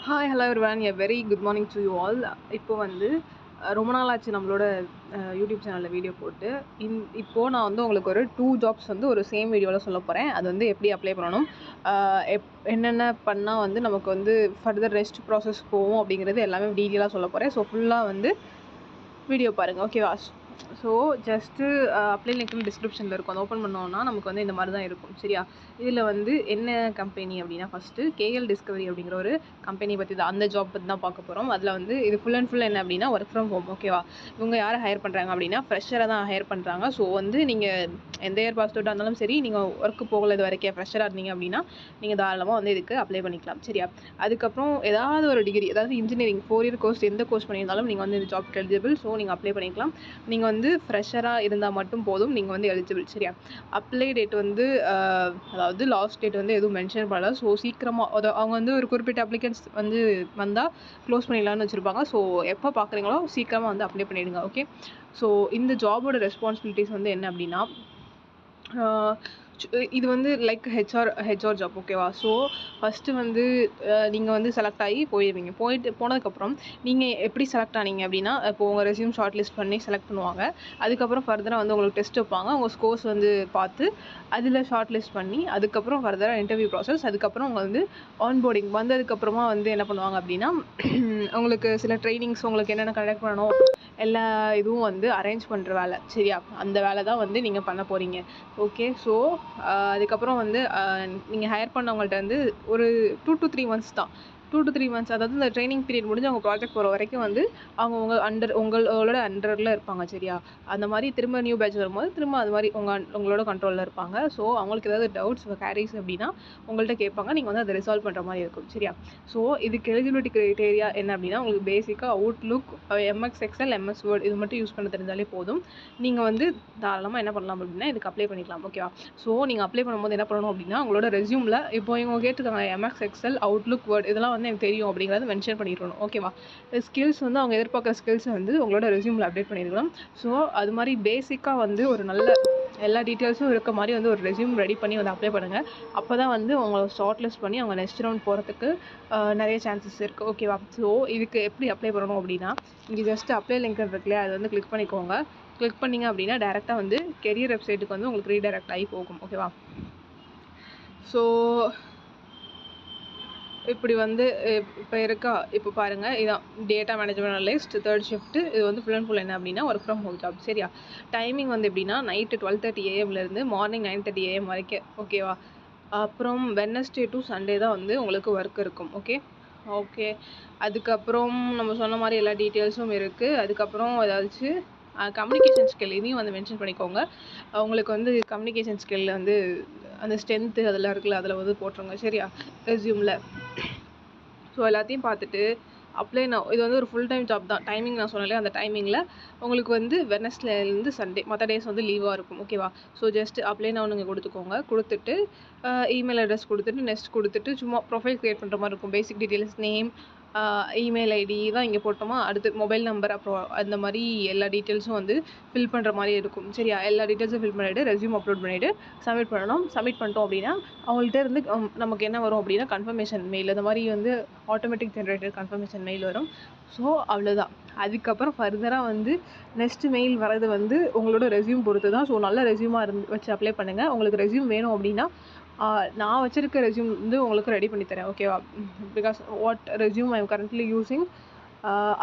Hi hello everyone a very good morning to you all. இப்போ வந்து ரொம்ப நாள் ஆச்சு நம்மளோட யூடியூப் சேனலில் வீடியோ போட்டு. இப்போது நான் வந்து உங்களுக்கு ஒரு 2 ஜாப்ஸ் வந்து ஒரு சேம் வீடியோவில் சொல்ல போகிறேன். அது வந்து எப்படி அப்ளை பண்ணணும், என்னென்ன பண்ணால் வந்து நமக்கு வந்து ஃபர்தர் நெக்ஸ்ட் ப்ராசஸ் போகும் அப்படிங்கிறது எல்லாமே டீட்டெயிலாக சொல்ல போகிறேன். ஸோ ஃபுல்லாக வந்து வீடியோ பாருங்கள், ஓகேவா? ஸோ ஜஸ்ட்டு அப்ளை லிங்க் டிஸ்கிரிப்ஷனில் இருக்கும். அதை ஓப்பன் பண்ணோன்னா நமக்கு வந்து இந்த மாதிரி தான் இருக்கும், சரியா? இதில் வந்து என்ன கம்பெனி அப்படின்னா, ஃபஸ்ட்டு கேஎல் டிஸ்கவரி அப்படிங்கிற ஒரு கம்பெனி பற்றி தான், அந்த ஜாப் பற்றி தான் பார்க்க போகிறோம். அதில் வந்து இது ஃபுல் அண்ட் ஃபுல் என்ன அப்படின்னா ஒர்க் ஃப்ரம் ஹோம், ஓகேவா? இவங்க யாரை ஹையர் பண்ணுறாங்க அப்படின்னா ஃப்ரெஷரை தான் ஹையர் பண்ணுறாங்க. ஸோ வந்து நீங்கள் எந்த இயர் பாஸ் அவுட்டாக இருந்தாலும் சரி, நீங்கள் ஒர்க்கு போகல இது வரைக்கும் ஃப்ரெஷராக இருந்தீங்க அப்படின்னா நீங்கள் தாராளமாக வந்து இதுக்கு அப்ளை பண்ணிக்கலாம், சரியா? அதுக்கப்புறம் ஏதாவது ஒரு டிகிரி, அதாவது இன்ஜினியரிங் 4 இயர் கோர்ஸ் எந்த கோர்ஸ் பண்ணியிருந்தாலும் நீங்கள் வந்து இந்த ஜாப்க்கு எலிஜிபிள். ஸோ நீங்கள் அப்ளை பண்ணிக்கலாம். நீங்கள் வந்து ஃப்ரெஷராக இருந்தால் மட்டும் போதும், நீங்கள் வந்து எலிஜிபிள், சரியா? அப்ளை டேட் வந்து அதாவது லாஸ்ட் டேட் வந்து எதுவும் மென்ஷன் பண்ணல. ஸோ சீக்கிரமாக அவங்க வந்து ஒரு குறிப்பிட்ட அப்ளிகன்ஸ் வந்து வந்தால் க்ளோஸ் பண்ணிடலான்னு வச்சுருப்பாங்க. ஸோ எப்போ பார்க்குறீங்களோ சீக்கிரமாக வந்து அப்ளை பண்ணிவிடுங்க, ஓகே? ஸோ இந்த ஜாபோட ரெஸ்பான்சிபிலிட்டிஸ் வந்து என்ன அப்படின்னா, இது வந்து லைக் ஹெச்ஆர் ஜாப், ஓகேவா? ஸோ ஃபஸ்ட்டு வந்து நீங்கள் வந்து செலக்ட் ஆகி போயிடுவீங்க. போனதுக்கப்புறம் நீங்கள் எப்படி செலக்ட் ஆனீங்க அப்படின்னா, இப்போ உங்கள் ரெஸ்யூம் ஷார்ட் லிஸ்ட் பண்ணி செலக்ட் பண்ணுவாங்க. அதுக்கப்புறம் ஃபர்தராக வந்து உங்களுக்கு டெஸ்ட் வைப்பாங்க. உங்கள் ஸ்கோர்ஸ் வந்து பார்த்து அதில் ஷார்ட் லிஸ்ட் பண்ணி அதுக்கப்புறம் ஃபர்தராக இன்டர்வியூ ப்ராசஸ். அதுக்கப்புறம் அவங்க வந்து ஆன்போர்டிங் வந்ததுக்கப்புறமா வந்து என்ன பண்ணுவாங்க அப்படின்னா, உங்களுக்கு சில ட்ரைனிங்ஸ், உங்களுக்கு என்னென்ன கண்டக்ட் பண்ணணும், எல்லா இதுவும் வந்து அரேஞ்ச் பண்ணுற வேலை, சரியா? அந்த வேலை தான் வந்து நீங்கள் பண்ண போகிறீங்க, ஓகே? ஸோ அதுக்கப்புறம் வந்து நீங்கள் ஹையர் பண்ணவங்கள்ட்ட வந்து ஒரு 2 to 3 months தான், 2 to 3 months, அதாவது இந்த ட்ரைனிங் பீரியட் முடிஞ்சு அவங்க ப்ராஜெக்ட் போகிற வரைக்கும் வந்து அவங்க உங்களோட அண்டரில் இருப்பாங்க, சரியா? அந்த மாதிரி திரும்ப நியூ பேட்ச் வரும்போது திரும்ப அது மாதிரி உங்களோட கண்ட்ரோலில் இருப்பாங்க. ஸோ அவங்களுக்கு ஏதாவது டவுட்ஸ் கேரிஸ் அப்படின்னா உங்கள்கிட்ட கேட்பாங்க. நீங்கள் வந்து அதை ரிசால்வ் பண்ணுற மாதிரி இருக்கும், சரியா? ஸோ இதுக்கு எலிஜிபிலிட்டி க்ரைட்டேரியா என்ன அப்படின்னா, உங்களுக்கு பேசிக்காக Outlook, MS XL, MS word இது மட்டும் யூஸ் பண்ண தெரிஞ்சாலே போதும். நீங்கள் வந்து தாராளமாக என்ன பண்ணலாம் அப்படின்னா இதுக்கு அப்ளை பண்ணிக்கலாம், ஓகேவா? ஸோ நீங்கள் அப்ளை பண்ணும்போது என்ன பண்ணணும் அப்படின்னா, உங்களோட ரெஸ்யூமில் இப்போ இவங்க கேட்டிருக்காங்க எம்எஸ் எக்ஸல், அவுட்லுக், வேர்ட் இதெல்லாம் வந்து எனக்கு தெரியும் அப்படிங்கிறத மென்ஷன் பண்ணிடணும், ஓகேவா? ஸ்கில்ஸ் வந்து அவங்க எதிர்பார்க்குற ஸ்கில்ஸை வந்து உங்களோட ரெஸ்யூமில் அப்டேட் பண்ணியிருக்கலாம். ஸோ அது மாதிரி பேசிக்காக வந்து ஒரு நல்ல எல்லா டீட்டெயில்ஸும் இருக்க மாதிரி வந்து ஒரு ரெஸ்யூம் ரெடி பண்ணி வந்து அப்ளை பண்ணுங்கள். அப்போ தான் வந்து உங்களை ஷார்ட் லிஸ்ட் பண்ணி அவங்க நெக்ஸ்ட் ரவுண்ட் போகிறதுக்கு நிறைய சான்சஸ் இருக்குது, ஓகேவா? ஸோ இதுக்கு எப்படி அப்ளை பண்ணணும் அப்படின்னா, இங்கே ஜஸ்ட் அப்ளை லிங்க் இருக்கு இல்லையா, அது வந்து கிளிக் பண்ணிக்கோங்க. கிளிக் பண்ணிங்க அப்படின்னா டேரெக்டாக வந்து கெரியர் வெப்சைட்டுக்கு வந்து உங்களுக்கு ரீடைரக்ட் ஆகி போகும், ஓகேவா? ஸோ இப்படி வந்து இப்போ இருக்கா, இப்போ பாருங்கள், இதான் data management analyst 3rd shift. இது வந்து ஃபுல் அண்ட் ஃபுல் என்ன அப்படின்னா ஒர்க் ஃப்ரம் ஹோம் ஜாப், சரியா? டைமிங் வந்து எப்படின்னா நைட்டு 12:30 AM மார்னிங் 9:30 AM வரைக்கும், ஓகேவா? அப்புறம் வெட்னஸ்டே டு சண்டே தான் வந்து உங்களுக்கு ஒர்க் இருக்கும், ஓகே. அதுக்கப்புறம் நம்ம சொன்ன மாதிரி எல்லா டீட்டெயில்ஸும் இருக்குது. அதுக்கப்புறம் ஏதாச்சும் கம்யூனிகேஷன் ஸ்கில் இதையும் வந்து மென்ஷன் பண்ணிக்கோங்க. உங்களுக்கு வந்து கம்யூனிகேஷன் ஸ்கில் வந்து அந்த ஸ்ட்ரென்த்து அதெல்லாம் இருக்குல்ல, அதில் வந்து போட்டுருங்க, சரியா? ரெஸ்யூமில். ஸோ எல்லாத்தையும் பார்த்துட்டு அப்ளை இது வந்து ஒரு ஃபுல் டைம் ஜாப் தான். டைமிங் நான் சொன்னாலே அந்த டைமிங்கில் உங்களுக்கு வந்து வெட்னஸ்டேலேருந்து சண்டே மற்ற டேஸ் வந்து லீவாக இருக்கும், ஓகேவா? ஸோ ஜஸ்ட் அப்ளை நான் நீங்கள் கொடுத்துக்கோங்க. கொடுத்துட்டு இமெயில் அட்ரஸ் கொடுத்துட்டு நெக்ஸ்ட் கொடுத்துட்டு சும்மா ப்ரொஃபைல் க்ரியேட் பண்ணுற மாதிரி இருக்கும். Basic details, name, email ID தான் இங்கே போட்டோமா, அடுத்து மொபைல் நம்பர், அப்புறம் அந்த மாதிரி எல்லா டீட்டெயில்ஸும் வந்து ஃபில் பண்ணுற மாதிரி இருக்கும், சரியா? எல்லா டீட்டெயில்ஸும் ஃபில் பண்ணிவிட்டு ரெஸ்யூம் அப்லோட் பண்ணிவிட்டு சப்மிட் பண்ணணும். சப்மிட் பண்ணிட்டோம் அப்படின்னா அவங்கள்ட்ட இருந்து நமக்கு என்ன வரும் அப்படின்னா கன்ஃபர்மேஷன் மெயில், அந்த மாதிரி வந்து ஆட்டோமேட்டிக் ஜென்ரேட்டட் கன்ஃபர்மேஷன் மெயில் வரும். ஸோ அவ்வளோதான். அதுக்கப்புறம் ஃபர்தராக வந்து நெக்ஸ்ட் மெயில் வர்றது வந்து உங்களோட ரெஸ்யூம் பொறுத்து தான். ஸோ நல்ல ரெஸ்யூமாக வச்சு அப்ளை பண்ணுங்கள். உங்களுக்கு ரெஸ்யூம் வேணும் அப்படின்னா நான் வச்சுருக்க ரெஸ்யூம் வந்து உங்களுக்கு ரெடி பண்ணி தரேன், ஓகேவா? Because what resume I am currently using,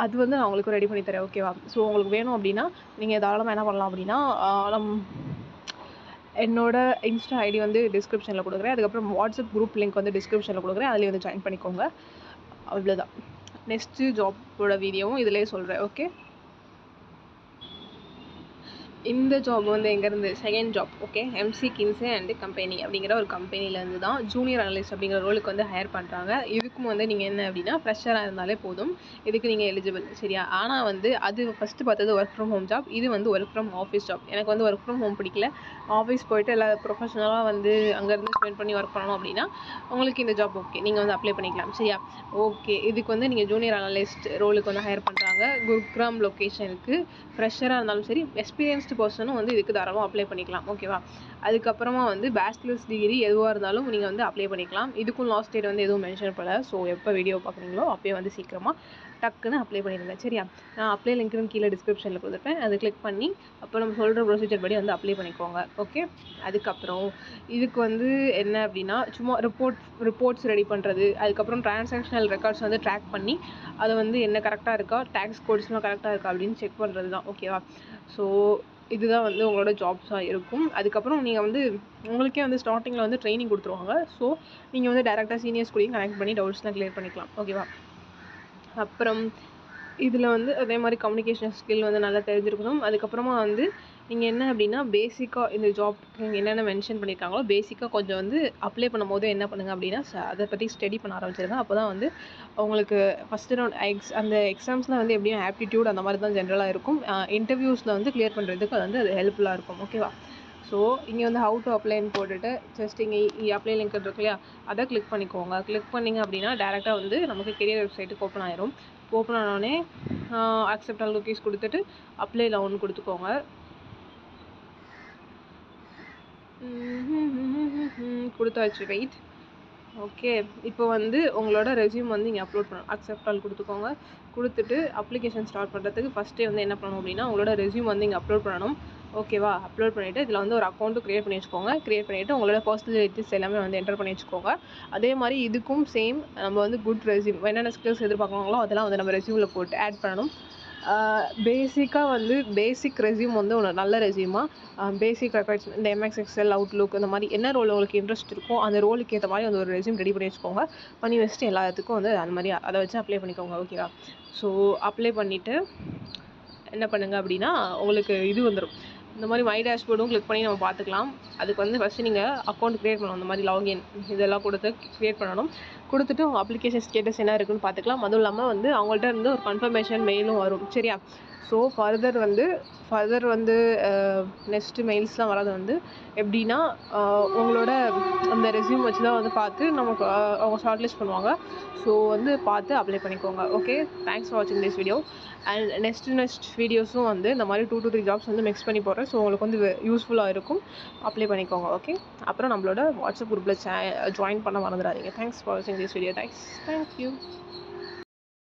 அது வந்து நான் உங்களுக்கு ரெடி பண்ணி தரேன், ஓகேவா? ஸோ உங்களுக்கு வேணும் அப்படின்னா நீங்கள் தாராளமாக என்ன பண்ணலாம் அப்படின்னா, என்னோட இன்ஸ்டா ஐடி வந்து டிஸ்கிரிப்ஷனில் கொடுக்குறேன். அதுக்கப்புறம் வாட்ஸ்அப் குரூப் லிங்க் வந்து டிஸ்கிரிப்ஷனில் கொடுக்குறேன். அதிலே வந்து ஜாயின் பண்ணிக்கோங்க. அவ்வளோதான். நெக்ஸ்ட்டு ஜாப்போட வீடியோவும் இதிலே சொல்கிறேன், ஓகே? இந்த ஜாப் வந்து எங்கேருந்து, second job, okay? McKinsey and company அப்படிங்கிற ஒரு கம்பெனிலேருந்து தான் ஜூனியர் அனலிஸ்ட் அப்படிங்கிற ரோலுக்கு வந்து ஹையர் பண்ணுறாங்க. இதுக்கும் வந்து நீங்கள் என்ன அப்படின்னா ஃப்ரெஷராக இருந்தாலே போதும், இதுக்கு நீங்கள் எலிஜிபிள், சரியா? ஆனால் வந்து அது ஃபஸ்ட்டு பார்த்தது ஒர்க் ஃப்ரம் ஹோம் ஜாப், இது வந்து ஒர்க் ஃப்ரம் ஆஃபீஸ் ஜாப். எனக்கு வந்து ஒர்க் ஃப்ரம் ஹோம் பிடிக்கல, ஆஃபீஸ் போய்ட்டு எல்லா ப்ரொஃபஷனலாக வந்து அங்கேருந்து ஸ்பெண்ட் பண்ணி ஒர்க் பண்ணணும் அப்படின்னா உங்களுக்கு இந்த ஜாப் ஓகே, நீங்கள் வந்து அப்ளை பண்ணிக்கலாம், சரியா? ஓகே. இதுக்கு வந்து நீங்கள் ஜூனியர் அனலிஸ்ட் ரோலுக்கு வந்து ஹையர் பண்ணுறாங்க. குர்கிராம் லொக்கேஷனுக்கு. ஃப்ரெஷராக இருந்தாலும் சரி, எக்ஸ்பீரியன்ஸ்டு நெக்ஸ்ட் பர்சனும் வந்து இதுக்கு தாராளமாக அப்ளை பண்ணிக்கலாம். ஓகேவா? அதுக்கப்புறமா வந்து பேச்சுலர்ஸ் டிகிரி எதுவாக இருந்தாலும் நீங்கள் வந்து அப்ளை பண்ணிக்கலாம். இதுக்கும் லாஸ்ட் டேட் வந்து எதுவும் மென்ஷன் பண்ணல. ஸோ எப்போ வீடியோ பார்க்குறீங்களோ அப்போயே வந்து சீக்கிரமாக டக்குன்னு அப்ளை பண்ணிடுங்க. சரியா? நான் அப்ளை லிங்க்னு கீழே டிஸ்கிரிப்ஷனில் கொடுத்துருப்பேன். அதை கிளிக் பண்ணி அப்போ நம்ம சொல்கிற ப்ரொசீஜர் படி வந்து அப்ளை பண்ணிக்கோங்க. ஓகே. அதுக்கப்புறம் இதுக்கு வந்து என்ன அப்படின்னா சும்மா ரிப்போர்ட்ஸ் ரெடி பண்ணுறது, அதுக்கப்புறம் டிரான்சாக்ஷனல் ரெக்கார்ட்ஸ் வந்து ட்ராக் பண்ணி அதை வந்து என்ன கரெக்டாக இருக்கா, டேக்ஸ் கோட்ஸ்லாம் கரெக்டாக இருக்கா அப்படின்னு செக் பண்ணுறது தான். ஓகேவா? ஸோ இதுதான் வந்து உங்களோட ஜாப்ஸாக இருக்கும். அதுக்கப்புறம் நீங்கள் வந்து உங்களுக்கே வந்து ஸ்டார்டிங்கில் வந்து ட்ரைனிங் கொடுத்துருவாங்க. ஸோ நீங்கள் வந்து டேரெக்டாக சீனியர்ஸ் கூடயும் கனெக்ட் பண்ணி டவுட்ஸ்லாம் கிளியர் பண்ணிக்கலாம். ஓகேவா? அப்புறம் இதில் வந்து அதே மாதிரி கம்யூனிகேஷன் ஸ்கில் வந்து நல்லா தெரிஞ்சிருக்கணும். அதுக்கப்புறமா வந்து நீங்கள் என்ன அப்படின்னா பேசிக்காக இந்த ஜாப் என்னென்ன மென்ஷன் பண்ணியிருக்காங்களோ பேசிக்காக கொஞ்சம் வந்து அப்ளை பண்ணும்போது என்ன பண்ணுங்கள் அப்படின்னா அதை பற்றி ஸ்டடி பண்ண ஆரம்பிச்சிருங்க. அப்போ தான் வந்து உங்களுக்கு ஃபஸ்ட்டு ரவுண்ட் அந்த எக்ஸாம்ஸ்லாம் வந்து எப்படியும் ஆப்டிடியூட் அந்த மாதிரி தான் ஜென்ரலாக இருக்கும். இன்டர்வியூஸில் வந்து கிளியர் பண்ணுறதுக்கு அது வந்து அது ஹெல்ப்ஃபுல்லாக இருக்கும். ஓகேவா? ஸோ இங்கே வந்து ஹவு டு அப்ளைன்னு போட்டுட்டு ஜஸ்ட் இங்கே அப்ளை லிங்க் இருக்கு இல்லையா, அதை கிளிக் பண்ணிக்கோங்க. கிளிக் பண்ணிங்க அப்படின்னா டேரெக்டாக வந்து நமக்கு கெரியர் வெப்சைட்டுக்கு ஓப்பன் ஆயிரும். ஓப்பன் ஆனோடனே அக்செப்ட் ஆல் குக்கீஸ் கொடுத்துட்டு அப்ளை லவுன் கொடுத்துக்கோங்க. கொடுத்தாச்சு. வெயிட். ஓகே. இப்போ வந்து உங்களோட ரெஸ்யூம் வந்து இங்கே அப்லோட் பண்ணணும். அக்செப்ட் ஆல் கொடுத்துக்கோங்க. கொடுத்துட்டு அப்ளிகேஷன் ஸ்டார்ட் பண்ணுறதுக்கு ஃபஸ்ட்டே வந்து என்ன பண்ணணும் அப்படின்னா உங்களோட ரெஸ்யூம் வந்து இங்கே அப்லோட் பண்ணணும். ஓகேவா? அப்லோட் பண்ணிவிட்டு இதில் வந்து ஒரு அக்கௌண்ட்டு க்ரியேட் பண்ணி வச்சுக்கோங்க. க்ரியேட் பண்ணிவிட்டு உங்களோட பர்சனல் டீட்டெயில்ஸ் எல்லாமே வந்து என்டர் பண்ணி வச்சுக்கோங்க. அதே மாதிரி இதுக்கும் சேம் நம்ம வந்து குட் ரெஸ்யூம் என்னென்ன ஸ்கில்ஸ் எதிர்பார்க்குறாங்களோ அதெல்லாம் வந்து நம்ம ரெஸ்யூமில் போட்டு ஆட் பண்ணணும். பேசிக்காக வந்து பேசிக் ரெஸ்யூம் வந்து ஒரு நல்ல ரெஸ்யூமாக பேசிக் ரெக்கார்ட்ஸ் இந்த எம்எக்ஸ் எக்ஸல், அவுட்லுக் இந்த மாதிரி என்ன ரோல் உங்களுக்கு இன்ட்ரெஸ்ட் இருக்கோ அந்த ரோலுக்கு ஏற்ற மாதிரி அந்த ஒரு ரெஸ்யூம் ரெடி பண்ணி வச்சுக்கோங்க. பண்ணி வச்சுட்டு எல்லாத்துக்கும் வந்து அந்த மாதிரி அதை வச்சு அப்ளை பண்ணிக்கோங்க. ஓகேவா? ஸோ அப்ளை பண்ணிவிட்டு என்ன பண்ணுங்கள் அப்படின்னா உங்களுக்கு இது வந்துடும். இந்த மாதிரி மை டேஷ்போர்டும் கிளிக் பண்ணி நம்ம பார்த்துக்கலாம். அதுக்கு வந்து ஃபஸ்ட்டு நீங்கள் அக்கௌண்ட் க்ரியேட் பண்ணணும். இந்த மாதிரி லாகின் இதெல்லாம் கொடுத்து க்ரியேட் பண்ணணும். கொடுத்துட்டு உங்கள் அப்ளிகேஷன் ஸ்டேட்டஸ் என்ன இருக்குன்னு பார்த்துக்கலாம். அதுவும் இல்லாமல் வந்து அவங்கள்ட்ட இருந்து ஒரு கன்ஃபர்மேஷன் மெயிலும் வரும். சரியா? ஸோ ஃபர்தர் வந்து நெக்ஸ்ட்டு மெயில்ஸ்லாம் வராது வந்து எப்படின்னா உங்களோட அந்த ரெஸ்யூம் வச்சு தான் வந்து பார்த்து நமக்கு அவங்க ஷார்ட் லிஸ்ட் பண்ணுவாங்க. ஸோ வந்து பார்த்து அப்ளை பண்ணிக்கோங்க. ஓகே. தேங்க்ஸ் ஃபார் வாட்சிங் திஸ் வீடியோ. அண்ட் நெக்ஸ்ட் வீடியோஸும் வந்து இந்த மாதிரி 2 to 3 ஜாப்ஸ் வந்து மிக்ஸ் பண்ணி போடுறேன். ஸோ உங்களுக்கு வந்து யூஸ்ஃபுல்லாக இருக்கும். அப்ளை பண்ணிக்கோங்க. ஓகே. அப்புறம் நம்மளோட வாட்ஸ்அப் குரூப்பில் ஜாயின் பண்ண மறந்துடாதீங்க. தேங்க்ஸ் ஃபார் வாட்சிங் திஸ் வீடியோ. தேங்க்யூ.